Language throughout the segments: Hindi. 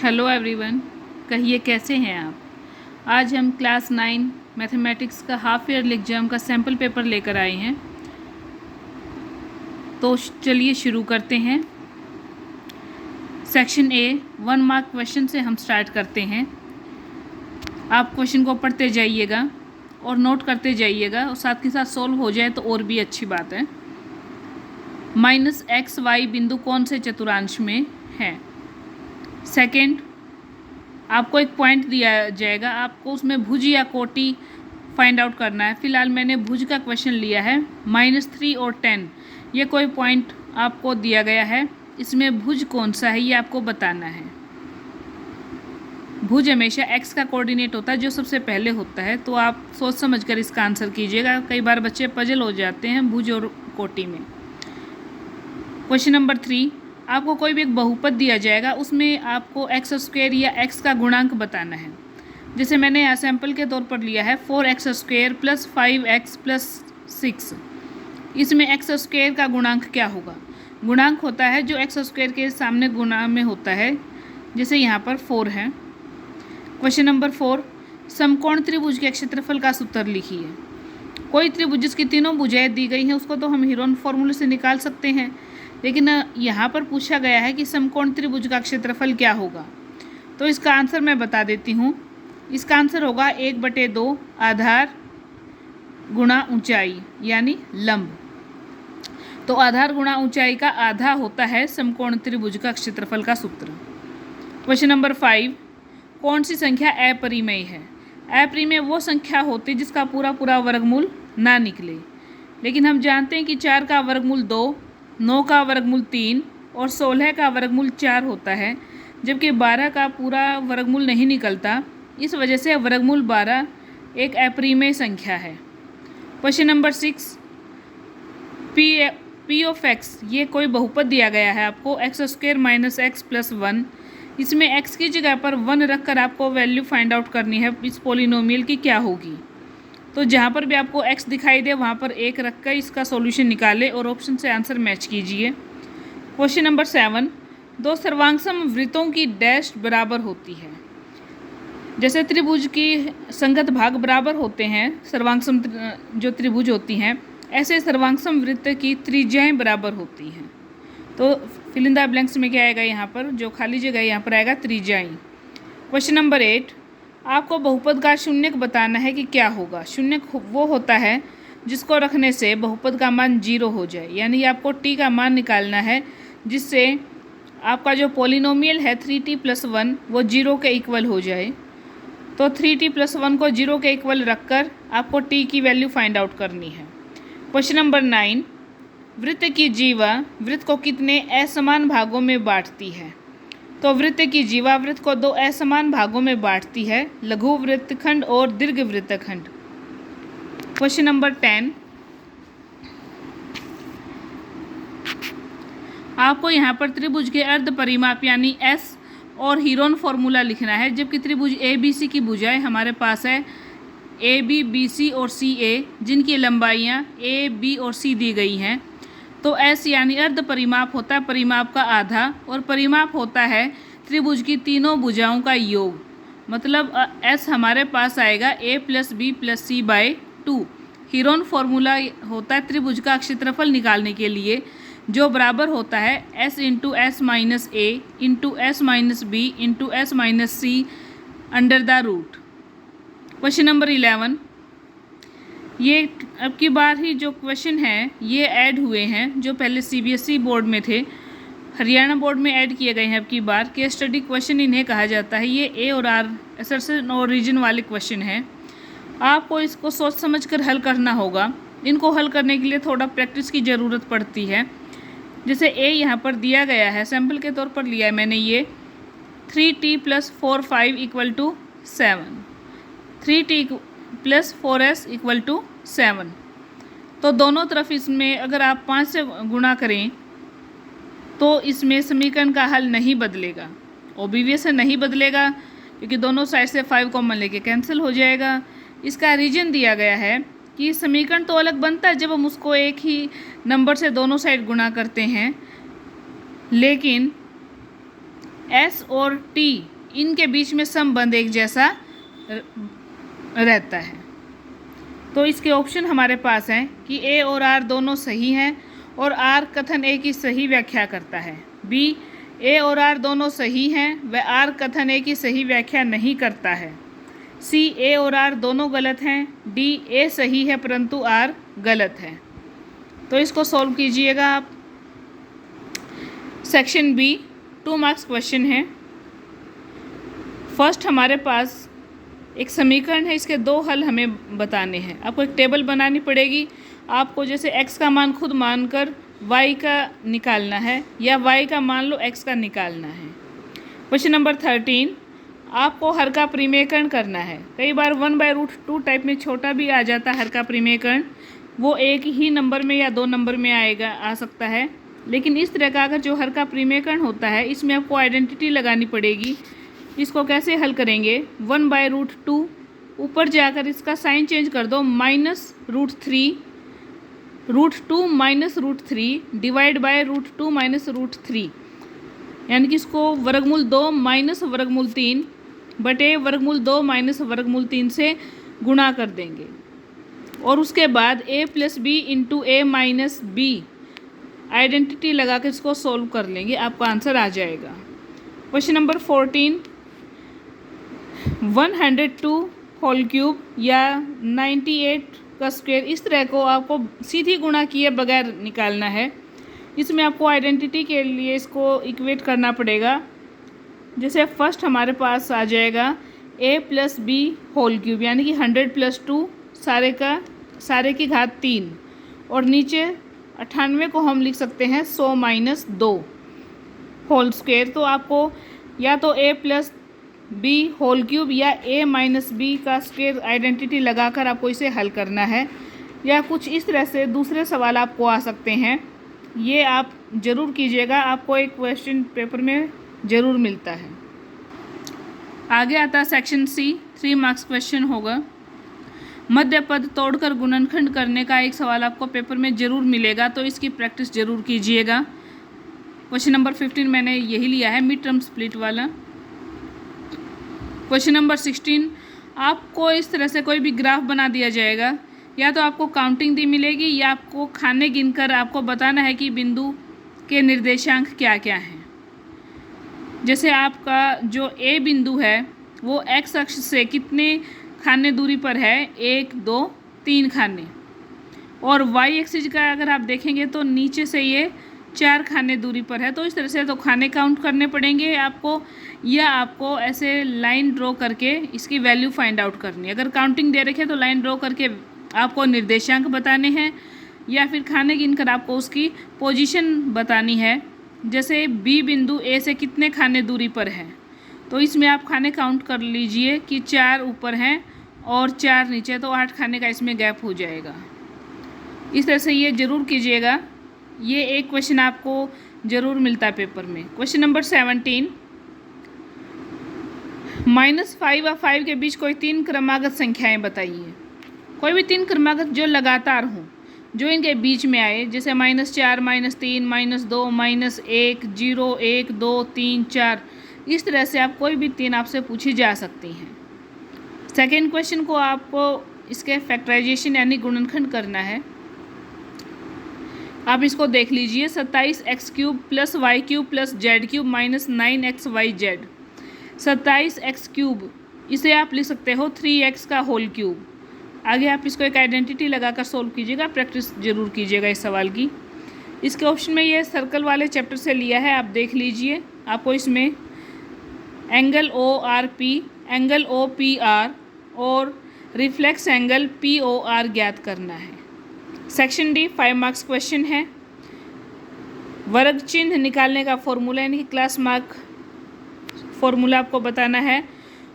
हेलो एवरीवन, कहिए कैसे हैं आप। आज हम क्लास 9 मैथमेटिक्स का हाफ ईयरली एग्जाम का सैम्पल पेपर लेकर आए हैं। तो चलिए शुरू करते हैं। सेक्शन ए 1 मार्क क्वेश्चन से हम स्टार्ट करते हैं। आप क्वेश्चन को पढ़ते जाइएगा और नोट करते जाइएगा और साथ के साथ सॉल्व हो जाए तो और भी अच्छी बात है। -xy बिंदु कौन से चतुर्थांश में है। सेकेंड, आपको एक पॉइंट दिया जाएगा, आपको उसमें भुज या कोटि फाइंड आउट करना है। फिलहाल मैंने भुज का क्वेश्चन लिया है। -3 और 10 ये कोई पॉइंट आपको दिया गया है, इसमें भुज कौन सा है ये आपको बताना है। भुज हमेशा x का कोऑर्डिनेट होता है जो सबसे पहले होता है, तो आप सोच समझ कर इसका आंसर कीजिएगा। कई बार बच्चे पजल हो जाते हैं भुज और कोटि में। क्वेश्चन नंबर 3, आपको कोई भी एक बहुपद दिया जाएगा, उसमें आपको x² या x का गुणांक बताना है। जैसे मैंने यहाँ सैम्पल के तौर पर लिया है 4x² + 5x + 6। इसमें x² का गुणांक क्या होगा। गुणांक होता है जो x² के सामने गुणा में होता है, जैसे यहाँ पर 4 है। क्वेश्चन नंबर 4, समकोण त्रिभुज के क्षेत्रफल का सूत्र लिखिए। कोई त्रिभुज जिसकी तीनों भुजाएं दी गई हैं उसको तो हम हीरोन फॉर्मूले से निकाल सकते हैं, लेकिन यहाँ पर पूछा गया है कि समकोण त्रिभुज का क्षेत्रफल क्या होगा। तो इसका आंसर मैं बता देती हूँ। इसका आंसर होगा 1/2 आधार गुणा ऊंचाई यानी लंब। तो आधार गुणा ऊंचाई का आधा होता है समकोण त्रिभुज का क्षेत्रफल का सूत्र। क्वेश्चन नंबर 5, कौन सी संख्या अपरिमेय है। अपरिमेय वो संख्या होती है जिसका पूरा वर्गमूल ना निकले, लेकिन हम जानते हैं कि 4 का वर्गमूल 2, 9 का वर्गमूल 3 और 16 का वर्गमूल 4 होता है, जबकि 12 का पूरा वर्गमूल नहीं निकलता। इस वजह से वर्गमूल 12 एक अपरिमेय संख्या है। Question number 6, P of x ये कोई बहुपद दिया गया है आपको x² - x + 1। इसमें x की जगह पर 1 रखकर आपको वैल्यू फाइंड आउट करनी है इस पोलिनोमियल की क्या होगी। तो जहाँ पर भी आपको x दिखाई दे वहाँ पर 1 रखकर इसका सॉल्यूशन निकालें और ऑप्शन से आंसर मैच कीजिए। क्वेश्चन नंबर 7, दो सर्वांगसम वृत्तों की डैश बराबर होती है। जैसे त्रिभुज की संगत भाग बराबर होते हैं, सर्वांगसम जो त्रिभुज होती हैं, ऐसे सर्वांगसम वृत्त की त्रिज्याएं बराबर होती हैं। तो फिल इन द ब्लैंक्स में क्या आएगा, यहाँ पर जो खाली जगह है यहाँ पर आएगा त्रिज्याएं। क्वेश्चन नंबर 8, आपको बहुपद का शून्यक बताना है कि क्या होगा। शून्यक वो होता है जिसको रखने से बहुपद का मान 0 हो जाए, यानी आपको t का मान निकालना है जिससे आपका जो पोलिनोमियल है 3t + 1 वो 0 के इक्वल हो जाए। तो 3t + 1 को 0 के इक्वल रखकर आपको t की वैल्यू फाइंड आउट करनी है। क्वेश्चन नंबर 9, वृत्त की जीवा वृत्त को कितने असमान भागों में बांटती है। तो वृत्त की जीवा वृत्त को 2 असमान भागों में बांटती है, लघु वृत्तखंड और दीर्घ वृत्तखंड। क्वेश्चन नंबर 10, आपको यहाँ पर त्रिभुज के अर्ध परिमाप यानी S और हीरोन फॉर्मूला लिखना है, जबकि त्रिभुज ABC की भुजाएं हमारे पास है AB, BC और CA, जिनकी लंबाइयाँ A, B और C दी गई हैं। तो S यानी अर्ध परिमाप होता है परिमाप का आधा, और परिमाप होता है त्रिभुज की तीनों भुजाओं का योग। मतलब S हमारे पास आएगा A + B + C/2। Heron formula होता है त्रिभुज का क्षेत्रफल निकालने के लिए, जो बराबर होता है S × S - A × S - B × S - C √। Question number 11, ये अब की बार ही जो क्वेश्चन है ये ऐड हुए हैं, जो पहले CBSE बोर्ड में थे, हरियाणा बोर्ड में ऐड किए गए हैं। अब की बार केस स्टडी क्वेश्चन इन्हें कहा जाता है। ये A और R असर्शन और रीजन वाले क्वेश्चन हैं। आपको इसको सोच समझ कर हल करना होगा। इनको हल करने के लिए थोड़ा प्रैक्टिस की ज़रूरत पड़ती है। जैसे A यहाँ पर दिया गया है, सैम्पल के तौर पर लिया है मैंने ये 3t + 4 5 = 7, 3t + 4s = 7। तो दोनों तरफ इसमें अगर आप 5 से गुणा करें तो इसमें समीकरण का हल नहीं बदलेगा, ओबीवियस है नहीं बदलेगा, क्योंकि दोनों साइड से 5 कॉमन लेके कैंसिल हो जाएगा। इसका रीजन दिया गया है कि समीकरण तो अलग बनता है जब हम उसको एक ही नंबर से दोनों साइड गुणा करते हैं, लेकिन एस और टी इनके बीच में संबंध एक जैसा रहता है। तो इसके ऑप्शन हमारे पास हैं कि ए और आर दोनों सही हैं और आर कथन ए की सही व्याख्या करता है। बी, ए और आर दोनों सही हैं व आर कथन ए की सही व्याख्या नहीं करता है। सी, ए और आर दोनों गलत हैं। डी, ए सही है परंतु आर गलत है। तो इसको सॉल्व कीजिएगा आप। सेक्शन बी 2 मार्क्स क्वेश्चन है। फर्स्ट हमारे पास एक समीकरण है, इसके 2 हल हमें बताने हैं। आपको एक टेबल बनानी पड़ेगी। आपको जैसे x का मान खुद मानकर y का निकालना है या y का मान लो x का निकालना है। क्वेश्चन नंबर 13, आपको हर का परिमेयकरण करना है। कई बार 1/√2 टाइप में छोटा भी आ जाता है हर का परिमेयकरण, वो एक ही नंबर में या 2 नंबर में आ सकता है। लेकिन इस तरह का अगर जो हर का परिमेयकरण होता है, इसमें आपको आइडेंटिटी लगानी पड़ेगी। इसको कैसे हल करेंगे? 1/√2 ऊपर जाकर इसका साइन चेंज कर दो, -√3, √2 माइनस √3 डिवाइड बाय √2 माइनस √3, यानी कि इसको वर्गमूल 2 माइनस वर्गमूल 3 बटे वर्गमूल 2 माइनस वर्गमूल 3 से गुणा कर देंगे और उसके बाद a + b × a - b identity लगा कर इसको सॉल्व कर लेंगे, आपका आंसर आ जाएगा। क्वेश्चन नंबर 14, 102 होल क्यूब या 98 का स्क्वायर, इस तरह को आपको सीधी गुणा किए बगैर निकालना है। इसमें आपको आइडेंटिटी के लिए इसको इक्वेट करना पड़ेगा। जैसे फर्स्ट हमारे पास आ जाएगा a + b होल क्यूब, यानी कि 100 + 2 सारे की घात 3, और नीचे 98 को हम लिख सकते हैं 100 - 2 होल स्क्वायर। तो आपको या तो a + b होल क्यूब या a - b का स्क्वायर आइडेंटिटी लगाकर आपको इसे हल करना है, या कुछ इस तरह से दूसरे सवाल आपको आ सकते हैं। ये आप ज़रूर कीजिएगा, आपको एक क्वेश्चन पेपर में ज़रूर मिलता है। आगे आता है सेक्शन सी, 3 मार्क्स क्वेश्चन होगा। मध्य पद तोड़कर गुणनखंड करने का एक सवाल आपको पेपर में ज़रूर मिलेगा, तो इसकी प्रैक्टिस ज़रूर कीजिएगा। क्वेश्चन नंबर 15 मैंने यही लिया है, मिड टर्म स्प्लिट वाला। क्वेश्चन नंबर 16, आपको इस तरह से कोई भी ग्राफ बना दिया जाएगा, या तो आपको काउंटिंग दी मिलेगी या आपको खाने गिनकर आपको बताना है कि बिंदु के निर्देशांक क्या क्या हैं। जैसे आपका जो ए बिंदु है वो एक्स अक्ष से कितने खाने दूरी पर है, 1 2 3 खाने, और वाई एक्सिस का अगर आप देखेंगे तो नीचे से ये 4 खाने दूरी पर है। तो इस तरह से तो खाने काउंट करने पड़ेंगे आपको, या आपको ऐसे लाइन ड्रॉ करके इसकी वैल्यू फाइंड आउट करनी है। अगर काउंटिंग दे रखे तो लाइन ड्रॉ करके आपको निर्देशांक बताने हैं, या फिर खाने गिनकर आपको उसकी पोजीशन बतानी है। जैसे बी बिंदु ए से कितने खाने दूरी पर है, तो इसमें आप खाने काउंट कर लीजिए कि 4 ऊपर हैं और 4 नीचे, तो 8 खाने का इसमें गैप हो जाएगा। इस तरह से ये ज़रूर कीजिएगा, ये एक क्वेश्चन आपको ज़रूर मिलता है पेपर में। क्वेश्चन नंबर 17, -5 और 5 के बीच कोई 3 क्रमागत संख्याएं बताइए। कोई भी 3 क्रमागत जो लगातार हों, जो इनके बीच में आए, जैसे -4 -3 -2 -1 0 1 2 3 4, इस तरह से आप कोई भी 3 आपसे पूछी जा सकती हैं। सेकेंड क्वेश्चन को आपको इसके फैक्टराइजेशन यानी गुणनखंड करना है। आप इसको देख लीजिए, 27x³ + y³ + z³ - 9xyz। 27x³ इसे आप लिख सकते हो 3x का होल क्यूब। आगे आप इसको एक आइडेंटिटी लगाकर सोल्व कीजिएगा, प्रैक्टिस जरूर कीजिएगा इस सवाल की। इसके ऑप्शन में ये सर्कल वाले चैप्टर से लिया है, आप देख लीजिए। आपको इसमें एंगल ORP, एंगल OPR और रिफ्लेक्स एंगल POR ज्ञात करना है। सेक्शन डी 5 मार्क्स क्वेश्चन है। वर्ग चिन्ह निकालने का फॉर्मूला यानी कि क्लास मार्क फॉर्मूला आपको बताना है,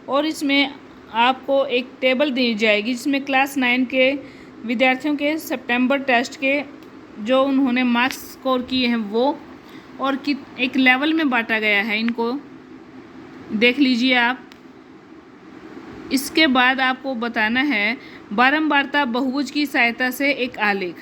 और इसमें आपको एक टेबल दी जाएगी जिसमें क्लास 9 के विद्यार्थियों के सितंबर टेस्ट के जो उन्होंने मार्क्स स्कोर किए हैं वो, और एक लेवल में बांटा गया है, इनको देख लीजिए आप। इसके बाद आपको बताना है बारंबारता बहुभुज की सहायता से एक आलेख।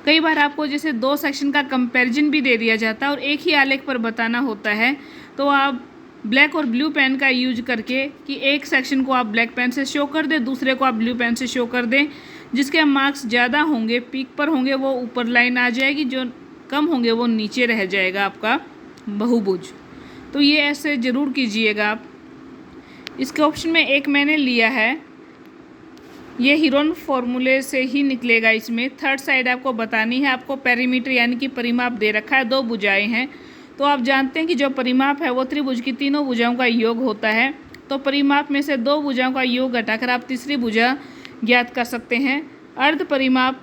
कई बार आपको जैसे 2 सेक्शन का कंपैरिजन भी दे दिया जाता है और एक ही आलेख पर बताना होता है, तो आप ब्लैक और ब्लू पेन का यूज करके कि एक सेक्शन को आप ब्लैक पेन से शो कर दें, दूसरे को आप ब्लू पेन से शो कर दें। जिसके मार्क्स ज़्यादा होंगे, पीक पर होंगे, वो ऊपर लाइन आ जाएगी, जो कम होंगे वो नीचे रह जाएगा आपका बहुभुज। तो ये ऐसे ज़रूर कीजिएगा आप। इसके ऑप्शन में एक मैंने लिया है, ये हीरोन फॉर्मूले से ही निकलेगा। इसमें थर्ड साइड आपको बतानी है। आपको पेरीमीटर यानी कि परिमाप दे रखा है, 2 भुजाएं हैं। तो आप जानते हैं कि जो परिमाप है वो त्रिभुज की तीनों भुजाओं का योग होता है। तो परिमाप में से 2 भुजाओं का योग घटाकर आप तीसरी भुजा ज्ञात कर सकते हैं। अर्ध परिमाप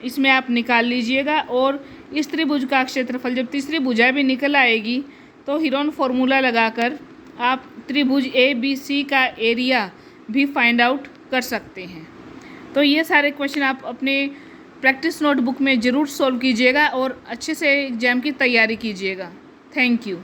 इसमें आप निकाल लीजिएगा और इस त्रिभुज का क्षेत्रफल, जब तीसरी भुजा भी निकल आएगी तो हीरोन फॉर्मूला लगाकर आप त्रिभुज ABC का एरिया भी फाइंड आउट कर सकते हैं। तो ये सारे क्वेश्चन आप अपने प्रैक्टिस नोटबुक में ज़रूर सॉल्व कीजिएगा और अच्छे से एग्ज़ाम की तैयारी कीजिएगा। Thank you.